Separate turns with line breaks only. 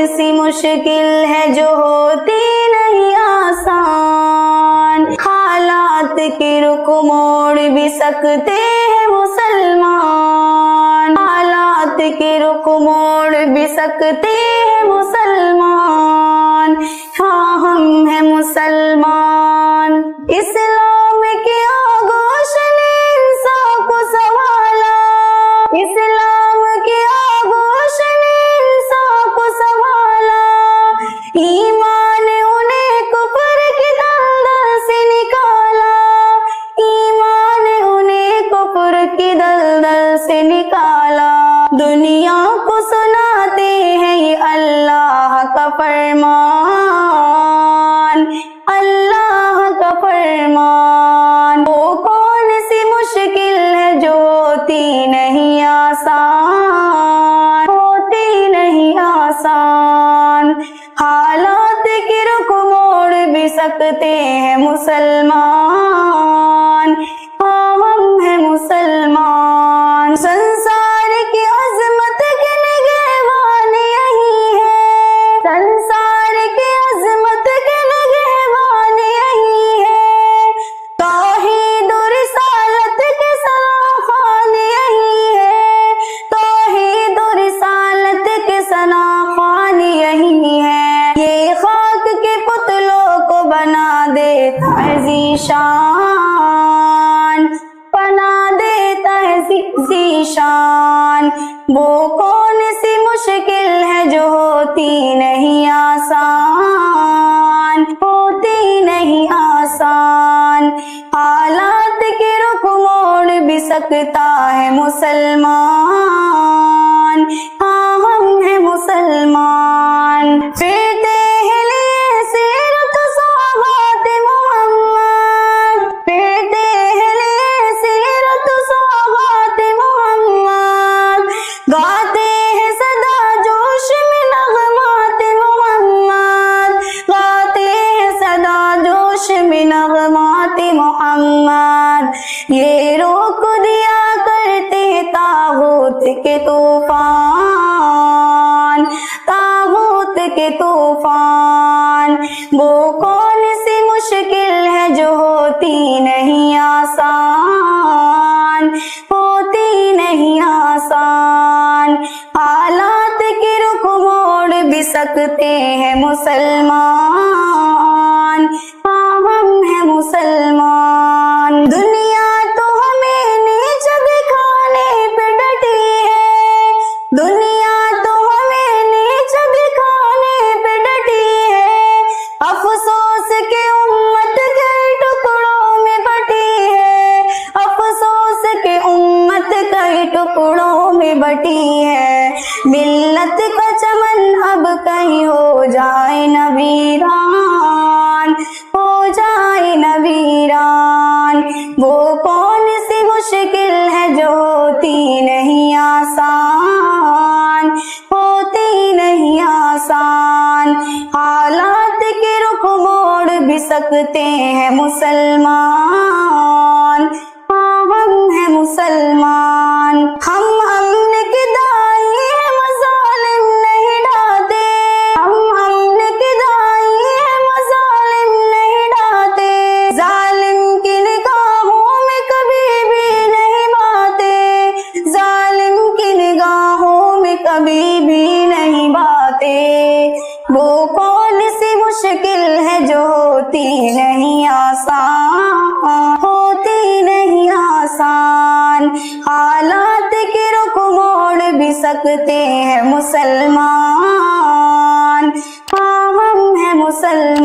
सी मुश्किल है जो होती नहीं आसान। हालात के रुख मोड़ भी सकते हैं मुसलमान, हालात के रुख मोड़ भी सकते हैं मुसलमान। हाँ हम हैं मुसलमान। इस्लाम के आगोश ने इंसान को संभाला, इस्लाम के आगोश ने इंसान को संभाला। ईमान उन्हें कुफ्र की दलदल से निकाला, ईमान उन्हें कुफ्र की दलदल से निकाला। दुनिया को सुनाते हैं ये अल्लाह का फरमान, अल्लाह का फरमान। वो कौन सी मुश्किल है जो होती नहीं आसान, होती नहीं आसान। हालात के रुख मोड़ भी सकते हैं मुसलमान, हाँ हम हैं मुसलमान। संसार की अजमत के निगहबान यही है, संसार की अजमत के निगहबान यही है। तौहीद और रिसालत के सनाखान यही है, तौहीद और रिसालत के सनाखान यही है। ये खाक के पुतलों को बना देता है ज़ीशान, बना देता है ज़ीशान। वो कौन सी मुश्किल है जो होती नहीं आसान, होती नहीं आसान। हालात के रुख मोड़ भी सकता है मुसलमान, हाँ हम हैं मुसलमान। फिरते हैं लिए सीरत सहाबात मोहम्मद, फिरते हैं लिए सीरत सहाबात मोहम्मद। गाते हैं सदा जोश में नगमात मोहम्मद, गाते हैं सदा जोश में नगमात मोहम्मद। ये रोक दिया करते हैं तागूत के तूफान, तागूत के तूफान। वो कौन सी मुश्किल है जो होती नहीं आसान, होती नहीं आसान। हालात के रुख मोड़ भी सकते हैं मुसलमान, हाँ हम हैं मुसलमान। दुनिया तो हमें नीच दिखाने पे डटी है, दुनिया तो हमें नीच दिखाने पे डटी है। अफसोस के उम्मत कई टुकड़ों में बटी है, अफसोस के उम्मत कई टुकड़ों में बटी है। मिल्लत का चमन अब कहीं हो जाए न वीरान, हो जाए न वीरान। वो कौन सी मुश्किल है जो होती नहीं आसान, होती नहीं आसान। हालात के रुख मोड़ भी सकते हैं मुसलमान, हाँ हम हैं मुसलमान। हम अमन के दाई हैं मज़ालिम नहीं ढाते, हम अमन के दाई हैं मज़ालिम नहीं ढाते। जालिम की निगाहों में कभी भी नहीं बाते, जालिम की निगाहों में कभी भी नहीं बाते। वो कौन सी मुश्किल है जो होती नहीं आसान, होती नहीं आसान। हालात के रुख मोड़ भी सकते हैं मुसलमान, हाँ हम हैं मुसलमान।